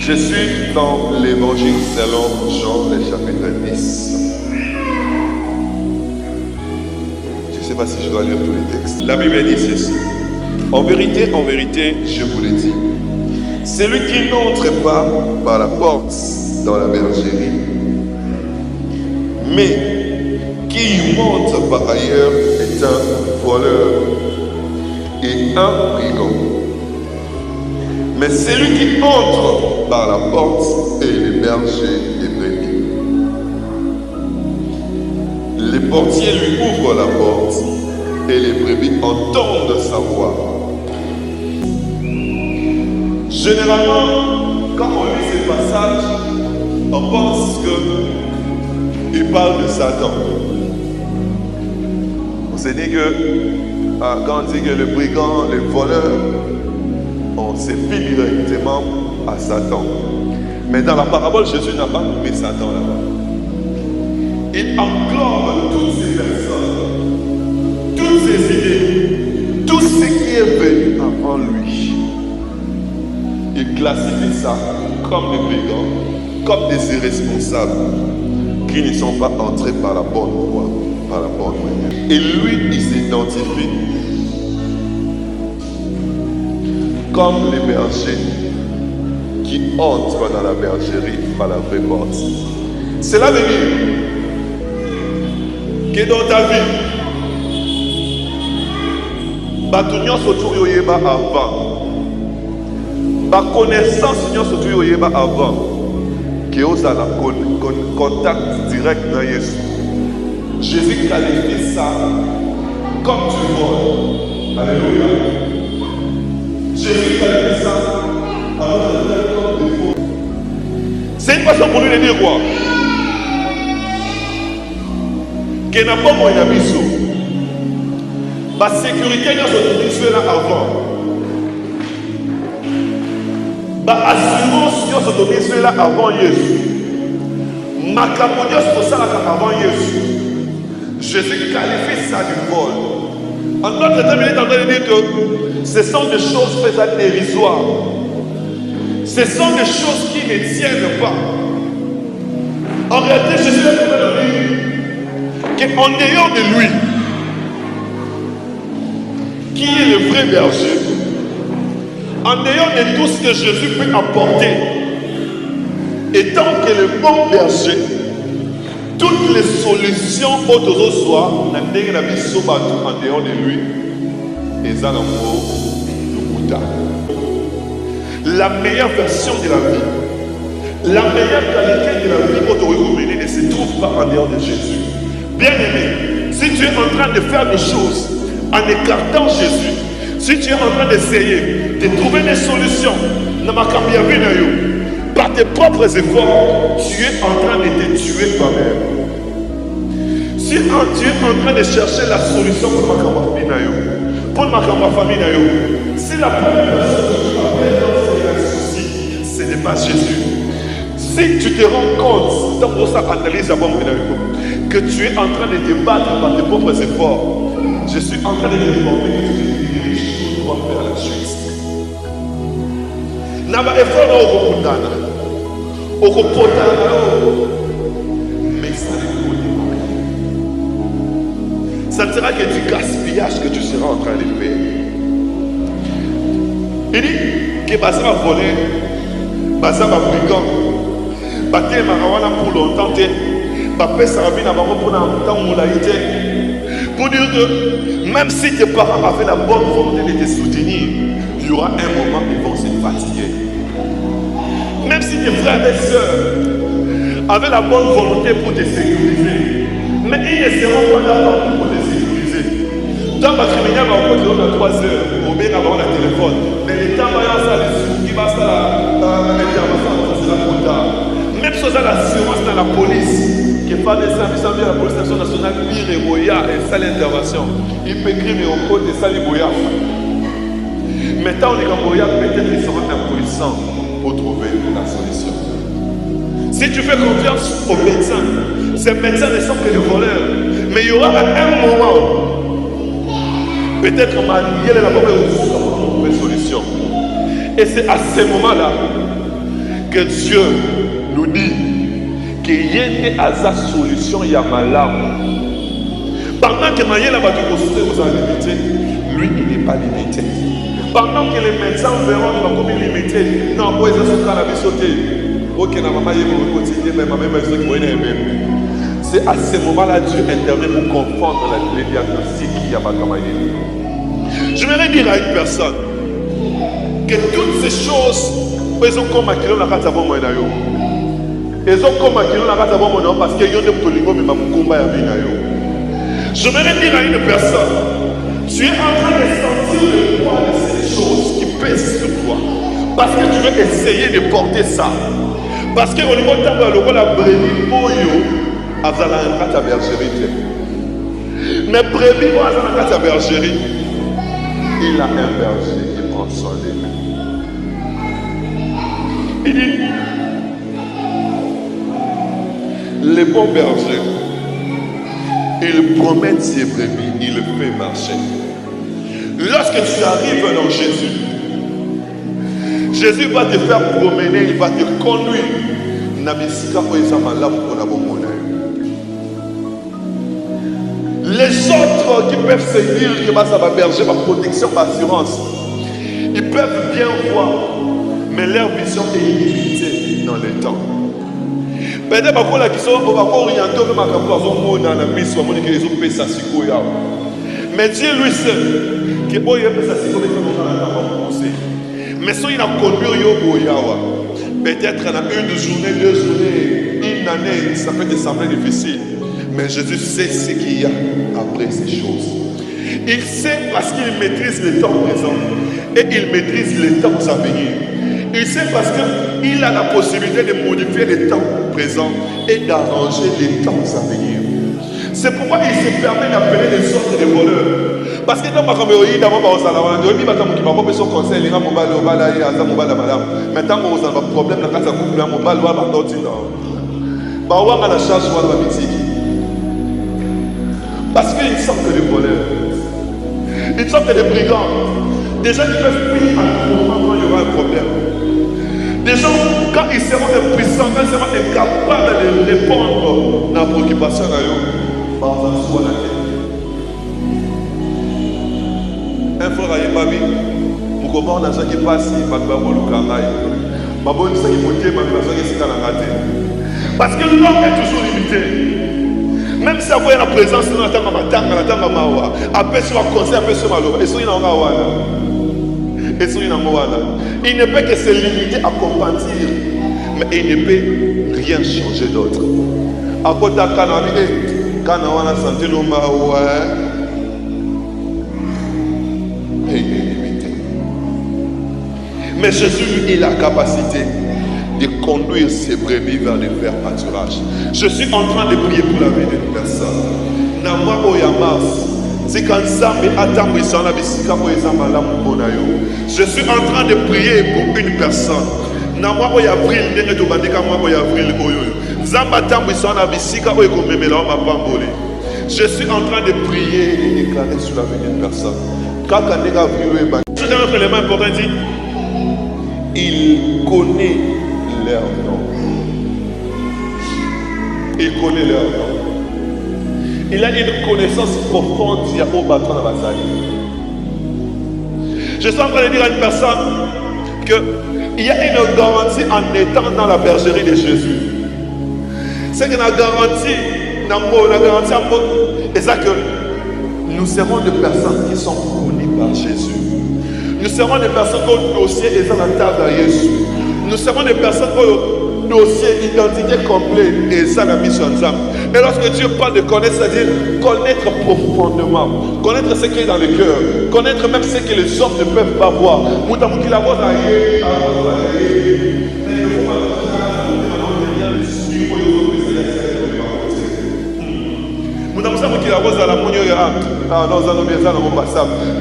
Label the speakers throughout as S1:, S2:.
S1: Je suis dans l'évangile selon Jean, le chapitre 10. Je ne sais pas si je dois lire tous les textes. La Bible dit ceci. En vérité, je vous le dis. Celui qui n'entre pas par la porte dans la bergerie, mais qui y monte par ailleurs est un voleur et un brigand. Mais celui qui entre par la porte est le berger des brebis. Les portiers lui ouvrent la porte et les brebis entendent sa voix. Généralement, quand on lit ces passages, on pense qu'il parle de Satan. On s'est dit que, quand on dit que le brigand, le voleur, on s'est fait directement à Satan. Mais dans la parabole, Jésus n'a pas nommé Satan là-bas. Il englobe toutes ces personnes, toutes ces idées, tout ce qui est venu avant lui. Il classifie ça comme des brigands, comme des irresponsables qui ne sont pas entrés par la bonne voie, par la bonne manière. Et lui, il s'identifie comme les bergers qui entrent dans la bergerie par la vraie porte. Cela veut dire que dans ta vie, Batunion Sotour Yoyeba avant, ma connaissance Sotour Yoyeba avant, que vous avez un contact direct avec Jésus. Jésus qualifie ça comme tu vois. Alléluia. Jésus qualifie ça comme des faux. C'est une façon pour lui de dire quoi? Qu'il n'a pas moyen d'habiter. La sécurité nous a là avant. L'assurance nous a là avant Jésus. Ma caponios pour ça avant Jésus. Jésus qualifie ça du vol. En d'autres termes, il est en train de dire que ce sont des choses peut-être dérisoires. Ce sont des choses qui ne tiennent pas. En réalité, Jésus est en train de dire qu'en dehors de lui, qui est le vrai berger, en dehors de tout ce que Jésus peut apporter, étant que le bon berger, toutes les solutions autour soient en dehors de lui, et ça la meilleure version de la vie, la meilleure qualité de la vie autorisée ne se trouve pas en dehors de Jésus. Bien-aimé, si tu es en train de faire des choses en écartant Jésus, si tu es en train d'essayer de trouver des solutions, par tes propres efforts, tu es en train de te tuer toi-même. Si tu es en train de chercher la solution pour ma famille, si la première personne que tu appelles dans ce souci, ce n'est pas Jésus. Si tu te rends compte, dans sa analyse que tu es en train de te battre par tes propres efforts, je suis en train de te informer que tu te diriges tout droit vers la chute. Naba effort au Kundana, au Kopotana, mais ça ne connaît rien. Ça ne sera que du gaspillage que tu seras en train de faire. Il dit que Bassa va voler, Bassa va brigand, Baté Marawana pour longtemps, Bapé Sarabina va pour longtemps, pour dire que même si tes parents avaient la bonne volonté de te soutenir, il y aura un moment où ils vont se fatiguer. Même si tes frères et sœurs avaient la bonne volonté pour te sécuriser, mais ils ne seront pas là pour te sécuriser. Dans ma criminelle, on va continuer dans 3 heures, au bien avant le téléphone. Mais les temps, il va faire l'intervention, ça sera trop tard. Même si on a l'assurance dans la police, qui parle de service à la police nationale, pire et boya, et ça l'intervention. Il peut écrire mais au code de ça, les boya. Maintenant, on est en boya, peut-être qu'ils seront impuissants pour trouver la solution. Si tu fais confiance aux médecins, ces médecins ne sont que des voleurs. Mais il y aura un moment, peut-être qu'on va lier la bonne solution. Et c'est à ce moment-là que Dieu nous dit qu'il y a une solution, il y a malade. Pendant que Maïla va te construire aux limités, lui, il n'est pas limité. Pendant que les médecins verront qu'il va comme limité, non, moi, ils sont à la sauter. Ok, ma maman, il va continuer, mais ma mère, elle va se. C'est à ce moment-là Dieu intervient pour confondre les diagnostics qu'il y a dans. Je voudrais dire à une personne que toutes ces choses, elles ont comme acquis la carte à bon moyen. Elles ont comme acquis la carte à bon moyen parce qu'il y a des polygones, mais mon combat est bien. Je voudrais dire à une personne, tu es en train de sentir le poids de ces choses qui pèsent sur toi. Parce que tu veux essayer de porter ça. Parce qu'au niveau de la brebis, Azala un bergerie. Mais brebis, Azala bergerie, il a un berger qui prend soin de lui. Il dit, les bons bergers, ils promènent ses brebis, il le fait marcher. Lorsque tu arrives dans Jésus, Jésus va te faire promener, il va te conduire. Les autres qui peuvent se dire que ça va berger, ma protection, ma assurance, ils peuvent bien voir, mais leur vision est limitée dans le temps. Peut-être que sont orientés vers ma mission, mais Dieu lui seul, que mais si il a conduit peut-être dans une journée, 2 journées, une année, ça peut te sembler difficile. Mais Jésus sait ce qu'il y a après ces choses. Il sait parce qu'il maîtrise le temps présent et il maîtrise le temps à venir. Il sait parce qu'il a la possibilité de modifier le temps présent et d'arranger les temps à venir. C'est pourquoi il se permet d'appeler les sortes de voleurs. Parce que dans ma caméra, d'abord, on a un conseil, il a maintenant, on a un problème dans la couple, on a la charge de la musique. Parce qu'ils sortent des voleurs, ils sortent des brigands, des gens qui peuvent payer à tout moment quand il y aura un problème. Des gens, quand ils seront impuissants, quand ils seront incapables de répondre à la préoccupation, un frère a eu ma vie, pour comment on a gens qui passent, il va pas voir le travail. Ma bonne ça qui monte, ma personne qui s'est dans la raté. Parce que l'homme est toujours limité. Même si vous avez la présence, nous attendons ma tanga, nous attendons ma mawa. Après sur un conseil, après sur ma loi. Et sur une angawana. Et sur une angawana. Il ne peut que se limiter à compatir, mais il ne peut rien changer d'autre. À côté de Kanami, Kanawana santé le mawa. Et il est limité. Mais Jésus, il a la capacité de conduire ses brebis vers les verts pâturages. Je suis en train de prier pour la vie d'une personne. Nama Oyamas. C'est quand Zambé attend je suis en train de prier pour une personne. Nama Oyavril, n'est que bandika moi Oyavril Oyo. Zamba tambisana bisika Oyo komemela ma pambole. Je suis en train de prier et déclarer sur la vie d'une personne. Kaka nega vrilo ba. C'est un élément important dit. Il connaît leur nom. Il connaît leur nom. Il a une connaissance profonde au bâton de la salle. Je suis en train de dire à une personne qu'il y a une garantie en étant dans la bergerie de Jésus. C'est que la garantie, et ça que nous serons des personnes qui sont connues par Jésus. Nous serons des personnes dont le dossier est dans la table à Jésus. Nous serons des personnes dont le dossier, identité complète et ça la mission de Zam. Et lorsque Dieu parle de connaître, c'est-à-dire connaître profondément, connaître ce qui est dans le cœur, connaître même ce que les hommes ne peuvent pas voir.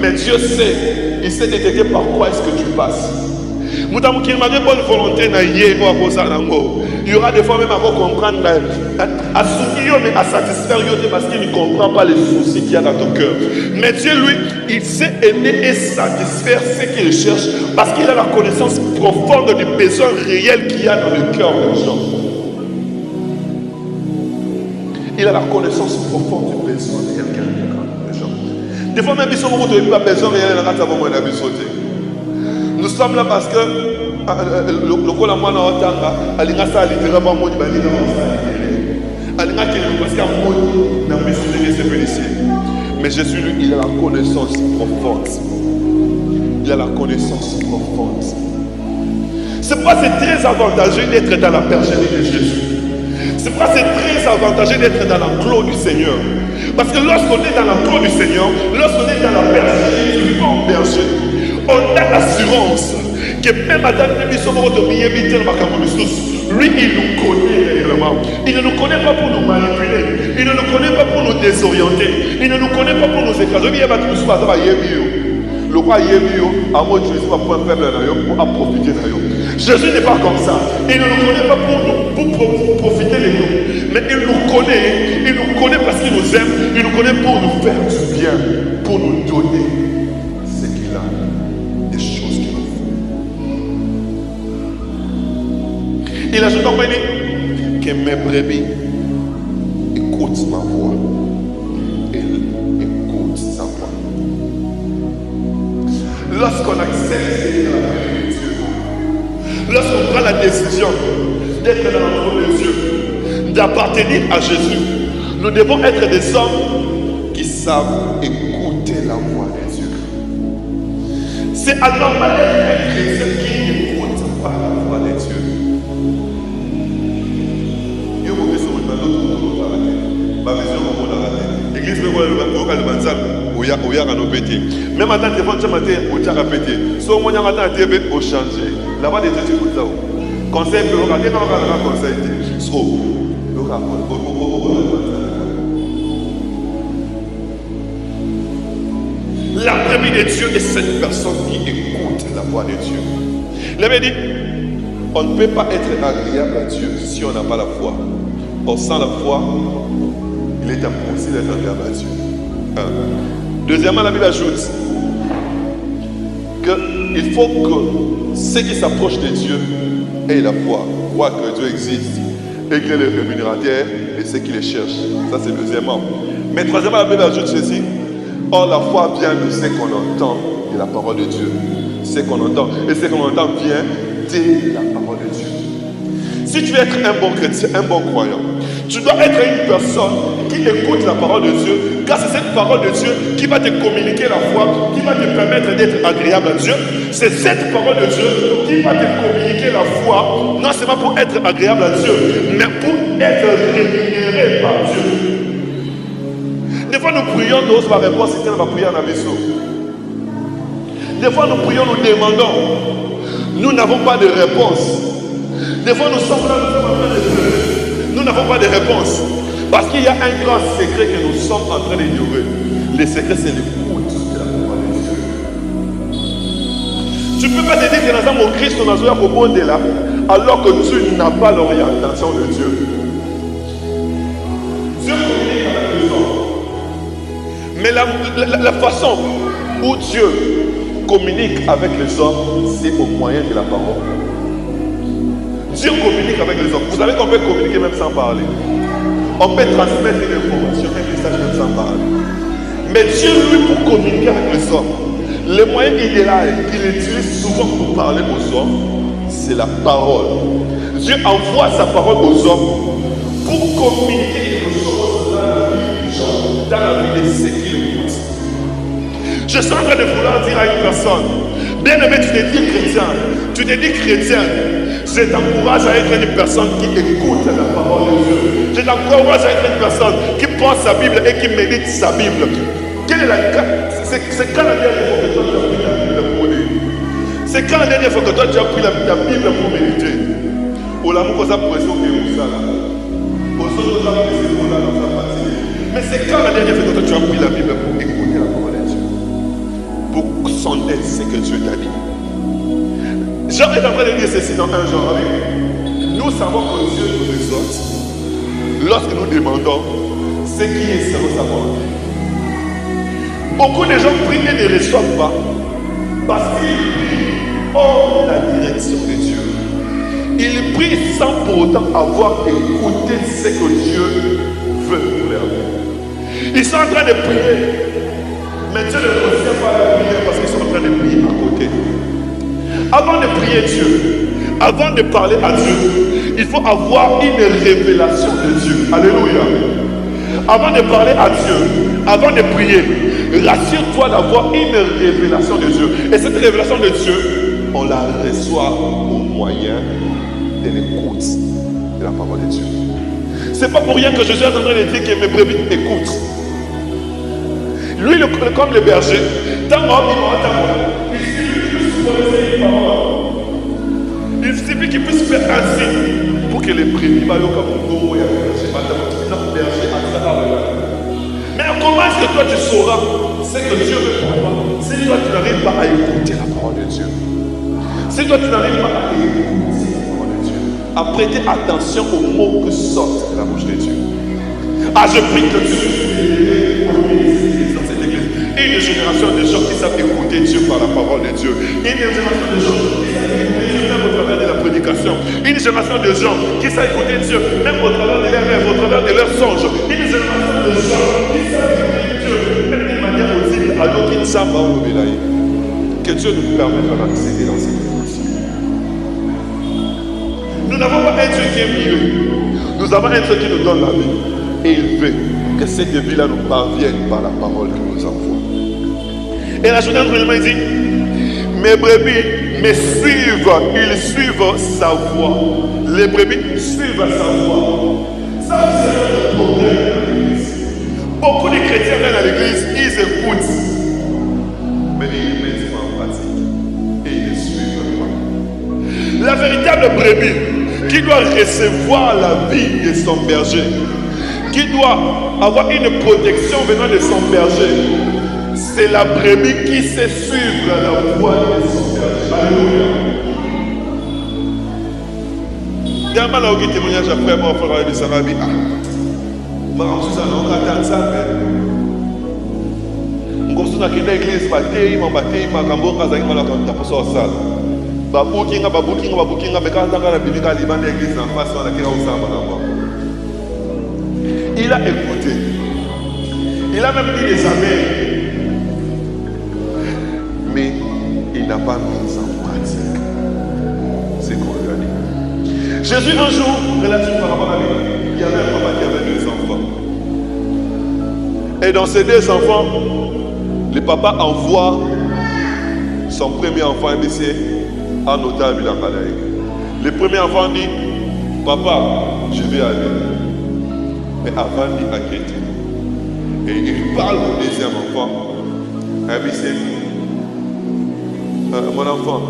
S1: Mais Dieu sait, il sait détecter par quoi est-ce que tu passes. Bonne volonté na yé ou à cause Il y aura des fois même à comprendre, à soutenir, mais à satisfaire parce qu'il ne comprend pas les soucis qu'il y a dans ton cœur. Mais Dieu, lui, il sait aimer et satisfaire ce qu'il cherche parce qu'il a la connaissance profonde du besoin réel qu'il y a dans le cœur des gens. Il a la connaissance profonde du besoin réel qu'il y a dans le cœur des gens. Des fois même, ils sont beaucoup de besoin réel dans la moment de sauter. Nous sommes là parce que le col à moi dans Otanga, alinga ça littéralement modi balina alinga qui parce qu'à modi n'a pas su se bénéficier. Mais Jésus lui, il a la connaissance profonde. Il a la connaissance profonde. C'est pourquoi c'est très avantageux d'être dans la bergerie de Jésus. C'est pourquoi c'est très avantageux d'être dans l'enclos du Seigneur. Parce que lorsqu'on est dans l'enclos du Seigneur, lorsqu'on est dans la bergerie du bon berger, on a l'assurance que même à Daniel, lui, il nous connaît réellement. Il ne nous connaît pas pour nous manipuler. Il ne nous connaît pas pour nous désorienter. Il ne nous connaît pas pour nous écraser. Le roi Yébio, à moi, Jésus va pour un faible pour profiter de Jésus n'est pas comme ça. Il ne nous connaît pas pour profiter de nous. Mais il nous connaît parce qu'il nous aime. Il nous connaît pour nous faire du bien, pour nous donner ce qu'il a. Il ajoute encore, il dit que mes brebis écoutent ma voix. Elles écoutent sa voix. Lorsqu'on accepte d'être dans la paix de Dieu, lorsqu'on prend la décision d'être dans l'entre de Dieu, d'appartenir à Jésus, nous devons être des hommes qui savent écouter la voix de Dieu. C'est anormal d'être un chrétien qui n'écoute pas la voix de Dieu. L'église même en tant que tu as pété. Si on a changé, là-bas, les gens écoutent ça. Conseil, conseil. La première de Dieu est cette personne qui écoute la voix de Dieu. Il avait dit, on ne peut pas être agréable à Dieu si on n'a pas la foi. Or, sans la foi, il est impossible d'être agréable à Dieu. Deuxièmement, la Bible ajoute qu'il faut que ceux qui s'approchent de Dieu aient la foi, croient que Dieu existe et qu'il est le rémunérateur et ceux qui les cherchent. Ça, c'est deuxièmement. Mais troisièmement, la Bible ajoute ceci. Or, la foi vient de ce qu'on entend de la parole de Dieu. Ce qu'on entend. Et ce qu'on entend vient de la parole de Dieu. Si tu veux être un bon chrétien, un bon croyant, tu dois être une personne qui écoute la parole de Dieu, car c'est cette parole de Dieu qui va te communiquer la foi, qui va te permettre d'être agréable à Dieu. C'est cette parole de Dieu qui va te communiquer la foi, non seulement pour être agréable à Dieu, mais pour être rémunéré par Dieu. Des fois nous prions, nous avons la réponse, c'est qu'elle va prier en abysso. Des fois nous prions, nous demandons, nous n'avons pas de réponse. Des fois nous sommes là, nous sommes en train de prier. Nous n'avons pas de réponse. Parce qu'il y a un grand secret que nous sommes en train d'ignorer. Le secret, c'est l'écoute de la parole de Dieu. Tu ne peux pas te dire que dans un mot Christ, on a joué à propos de là, alors que tu n'as pas l'orientation de Dieu. Dieu communique avec les hommes. Mais la façon où Dieu communique avec les hommes, c'est au moyen de la parole. Dieu communique avec les hommes. Vous savez qu'on peut communiquer même sans parler. On peut transmettre une information, un message même sans parler. Mais Dieu, lui, pour communiquer avec les hommes, le moyen idéal qu'il utilise souvent pour parler aux hommes, c'est la parole. Dieu envoie sa parole aux hommes pour communiquer quelque chose dans la vie de ceux qui l'écoutent. Je suis en train de vouloir dire à une personne, bien aimé, tu te dis chrétien, je t'encourage à être une personne qui écoute la parole de Dieu. Je t'encourage à être une personne qui prend sa Bible et qui médite sa Bible. C'est quand la dernière fois que toi tu as pris la Bible pour lire? C'est quand la dernière fois que toi tu as pris la Bible pour méditer? Ou l'amour qu'on a pression que vous ça là. Mais c'est quand la dernière fois que toi tu as pris la Bible pour écouter la parole de Dieu? Pour sonder ce que Dieu t'a dit. Jean est en train de dire ceci dans 1 Jean. Nous savons que Dieu nous exhorte lorsque nous demandons ce qui est selon sa volonté. Beaucoup de gens prient et ne reçoivent pas parce qu'ils prient hors la direction de Dieu. Ils prient sans pour autant avoir écouté ce que Dieu veut pour leur vie. Ils sont en train de prier, mais Dieu ne considère pas la prière parce qu'ils sont en train de prier à côté. Avant de prier Dieu, avant de parler à Dieu, il faut avoir une révélation de Dieu. Alléluia. Avant de parler à Dieu, avant de prier, rassure-toi d'avoir une révélation de Dieu. Et cette révélation de Dieu, on la reçoit au moyen de l'écoute de la parole de Dieu. C'est pas pour rien que Jésus est en train de dire que mes brebis écoutent. Lui, comme le berger, tant il suffit qu'il puisse faire un signe pour que les brebis vaillent comme un berger. Mais comment est-ce que toi tu sauras ce que Dieu veut pour toi si toi tu n'arrives pas à écouter la parole de Dieu? Si toi tu n'arrives pas à écouter la parole de Dieu, à prêter attention aux mots que sortent de la bouche de Dieu. Ah, je prie que Dieu dans cette église. Une génération de gens qui savent écouter Dieu par la parole de Dieu. Une génération de gens qui savent écouter Dieu même au travers de la prédication. Une génération de gens qui savent écouter Dieu même au travers de leurs rêves, au travers de leurs songes. Une génération de gens qui savent écouter Dieu même d'une manière audible alors qu'ils ne savent pas où il est. Que Dieu nous permette d'accéder dans cette dimension. Nous n'avons pas un Dieu qui est mieux. Nous avons un Dieu qui nous donne la vie. Et il veut que cette vie-là nous parvienne par la parole qu'il nous envoie. Et la journée de il dit, mes brebis me suivent, ils suivent sa voix. Les brebis suivent sa voix. Ça, c'est le problème de l'église. Beaucoup de chrétiens viennent à l'église, ils écoutent, mais ils ne mettent pas en pratique. Et ils ne suivent pas. La véritable brebis qui doit recevoir la vie de son berger, qui doit avoir une protection venant de son berger, c'est la brebis qui sait suivre la voie de son berger. Alléluia. Il y a un mal à témoignage après moi, frère de Sarabi. Ah, ma ça n'a pas tant ça, mais on a quitté l'église, bâti, ma gambo, kazaki, ma la kanta pour ça. Babukinga, mais quand on a la Bible, il y a l'église en face, on a qui a aussi un. Il a écouté. Il a même dit des amens. Mais il n'a pas mis en pratique ce qu'on lui a dit. Jésus, un jour, relatif par rapport à lui, il y avait un papa qui avait 2 enfants. Et dans ces 2 enfants, le papa envoie son premier enfant, un notable dans Kalaï. Le premier enfant dit, papa, je vais aller. Mais avant il a quitté. Et il parle au deuxième enfant. Mon enfant,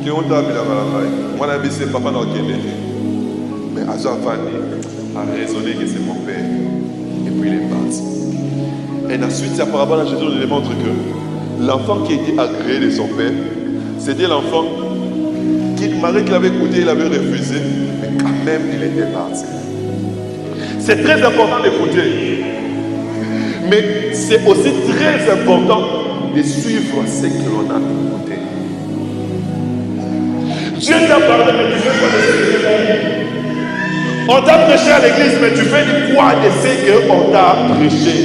S1: qui ont t'a mis la maladie. Mon ami, c'est papa dans quel est. Mais Azan Fanny a raisonné que c'est mon père. Et puis il est parti. Et ensuite, par rapport à Jésus, il démontre que l'enfant qui était agréé de son père, c'était l'enfant qui, malgré qu'il avait écouté, il avait refusé, mais quand même, il était parti. C'est très important d'écouter. Mais c'est aussi très important de suivre ce que l'on a écouté. Dieu t'a parlé, mais tu fais quoi de ce que tu as dit? On t'a prêché à l'église, mais tu fais quoi de ce qu'on t'a prêché?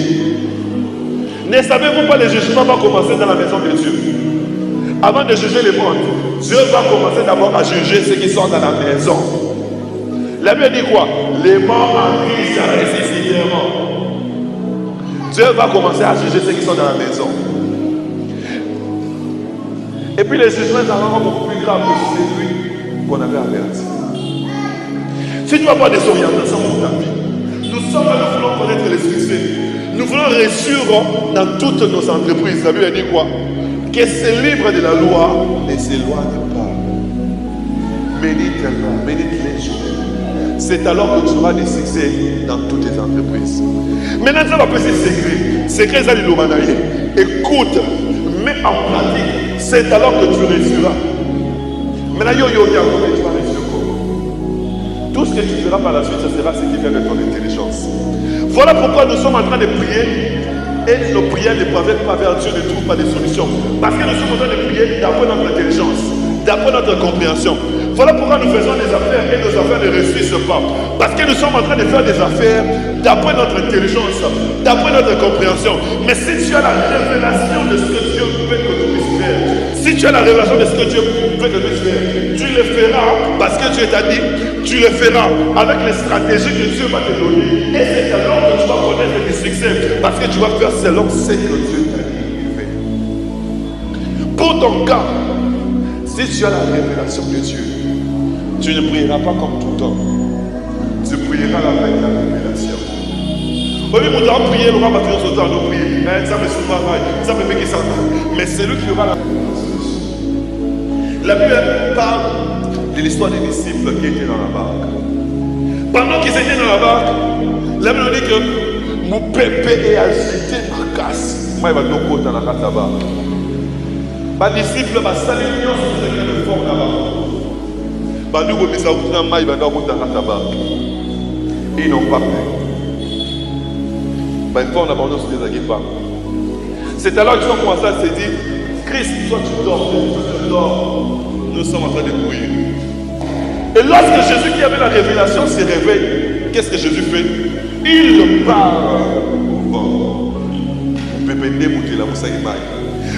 S1: Ne savez-vous pas, le jugement va commencer dans la maison de Dieu. Avant de juger les mondes, Dieu va commencer d'abord à juger ceux qui sont dans la maison. La Bible dit quoi? Les morts en Christ ressusciteront. Dieu va commencer à juger ceux qui sont dans la maison. Et puis les jugements seront beaucoup plus graves que celui qu'on avait averti. Si tu vas avoir des orientations pour ta vie, nous sommes là, nous voulons connaître les succès. Nous voulons réussir dans toutes nos entreprises. La Bible dit quoi? Que ces livres de la loi ne s'éloignent pas. Médite-le, médite-les jours. C'est alors que tu auras des succès dans toutes tes entreprises. Maintenant, ça va passer secret. Secret, ça, c'est écoute, mets en pratique. C'est alors que tu réussiras. Maintenant, tu vas réussir comment? Tout ce que tu feras par la suite, ce sera ce qui vient de ton intelligence. Voilà pourquoi nous sommes en train de prier. Et nos prières ne parviennent pas vers Dieu, ne trouvent pas de solution. Parce que nous sommes en train de prier d'après notre intelligence, d'après notre compréhension. Voilà pourquoi nous faisons des affaires et nos affaires ne réussissent pas. Parce que nous sommes en train de faire des affaires d'après notre intelligence, d'après notre compréhension. Mais si tu as la révélation de ce que Dieu veut que tu puisses faire, si tu as la révélation de ce que Dieu veut que tu puisses faire, tu le feras parce que Dieu t'a dit, tu le feras avec les stratégies que Dieu va te donner. Et c'est alors que tu vas connaître du succès. Parce que tu vas faire selon ce que Dieu t'a dit de faire. Pour ton cas, si tu as la révélation de Dieu, tu ne prieras pas comme tout homme. Tu prieras avec la révélation. Oui, nous devons prier, nous allons battre notre temps, nous prier. Ça me souverain, ça me met qui s'en va. Mais c'est lui qui aura la révélation. La Bible parle de l'histoire des disciples qui étaient dans la barque. Pendant qu'ils étaient dans la barque, la Bible dit que mon pépé est agité ma casse. Moi, il va nous côté dans la casse là-bas. Les disciples, ma salut, c'est le fort là-bas. Nous avons mis ça dans la casse là-bas. Et ils n'ont pas fait. Il faut en abandonner sur les aguipats. C'est alors qu'ils ont commencé à se dire, Christ, toi tu dors, toi tu dors. Nous sommes en train de mourir. Et lorsque Jésus qui avait la révélation se réveille, qu'est-ce que Jésus fait? Il parle au vent.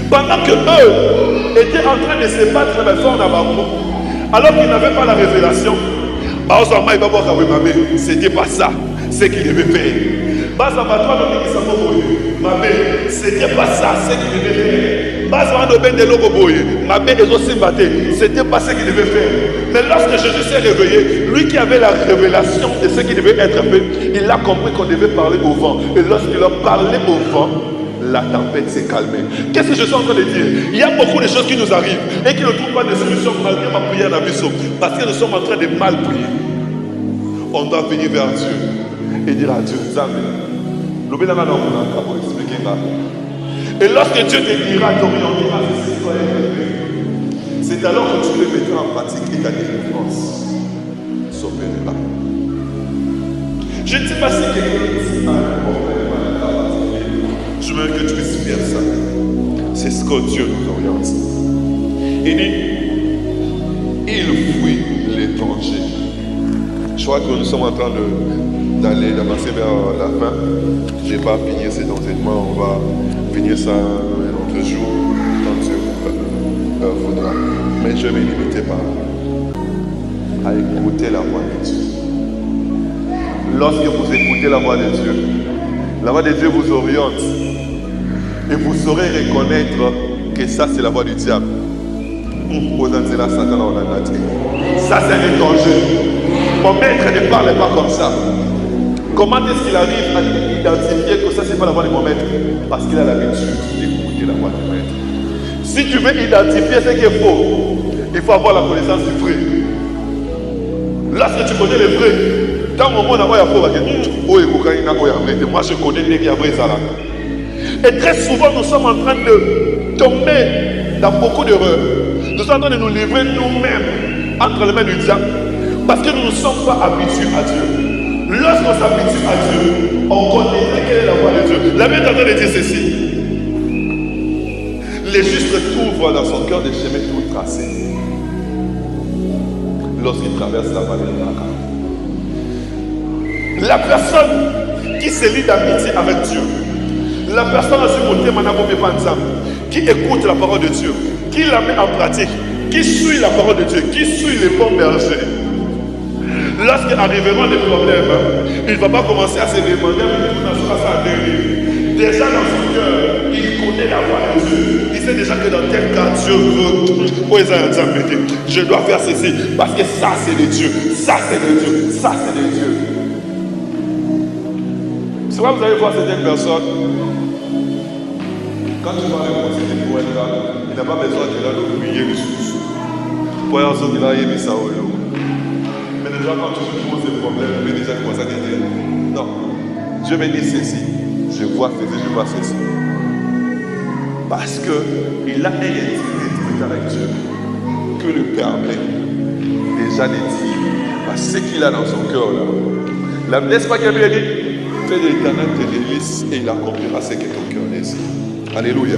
S1: Pendant que eux étaient en train de se battre alors qu'ils n'avaient pas la révélation, c'était pas ça, ce qu'ils devaient faire. C'était pas ça, ce qu'il devait faire. C'était pas ce qu'il devait faire. Mais lorsque Jésus s'est réveillé, lui qui avait la révélation de ce qui devait être fait, il a compris qu'on devait parler au vent. Et lorsqu'il a parlé au vent, la tempête s'est calmée. Qu'est-ce que je suis en train de dire? Il y a beaucoup de choses qui nous arrivent et qui ne trouvent pas de solution malgré ma prière d'Abisso. Parce que nous sommes en train de mal prier. On doit venir vers Dieu et dire à Dieu, et lorsque Dieu te dira, t'orientera, c'est alors que tu le mettras en pratique et ta délivrance s'opérera. Je ne sais pas si quelqu'un ici a un problème. Je veux que tu puisses faire ça. C'est ce que Dieu nous oriente. Il dit, il fuit l'étranger. Je crois que nous sommes en train d'avancer vers la fin. Je n'ai pas fini cet enseignement. On va finir ça un autre jour quand Dieu voudra. Mais je vais me limiter à écouter la voix de Dieu. Lorsque vous écoutez la voix de Dieu vous oriente. Et vous saurez reconnaître que ça c'est la voix du diable. Ça c'est un étranger. Mon maître ne parle pas comme ça. Comment est-ce qu'il arrive à identifier que ça c'est pas la voix de mon maître? Parce qu'il a l'habitude d'écouter la voix du maître. Si tu veux identifier ce qui est faux, il faut avoir la connaissance du vrai. Lorsque tu connais le vrai, dans le moment où il y a faux, moi je connais les qui a vrai. Et très souvent nous sommes en train de tomber dans beaucoup d'erreurs. Nous sommes en train de nous livrer nous-mêmes entre les mains du diable. Parce que nous ne sommes pas habitués à Dieu. Lorsqu'on s'habitue à Dieu, on connaît quelle est la voix de Dieu. La Bible est en train de dire ceci. Les justes trouvent dans son cœur des chemins tout tracés. Lorsqu'il traverse la vallée de la La personne qui se lie d'amitié avec Dieu, la personne qui écoute la parole de Dieu, qui la met en pratique, qui suit la parole de Dieu, qui suit les bons bergers. Lorsqu'il arriveront des problèmes, il ne va pas commencer à se demander déjà dans son cœur, il connaît la voix de Dieu. Il sait déjà que dans tel cas, Dieu veut. Je dois faire ceci parce que ça c'est de Dieu, ça c'est de Dieu, ça c'est de Dieu. C'est vrai, vous allez voir certaines personnes. Quand tu vas rencontrer des poètes là, il n'a pas besoin de là de prier le sous. Pour y avoir qu'il a aimé ça au lieu. Mais déjà quand tu te poses des problèmes, tu peux déjà commencer à te dire non, Dieu me dit ceci, je vois ceci, je vois ceci. Parce qu'il a un intimité avec Dieu que lui permet déjà de dire à ce qu'il a dans son cœur là. N'est-ce pas qu'il a dit, fais de l'Éternel tes délices et il accomplira ce que ton cœur désire. Alléluia.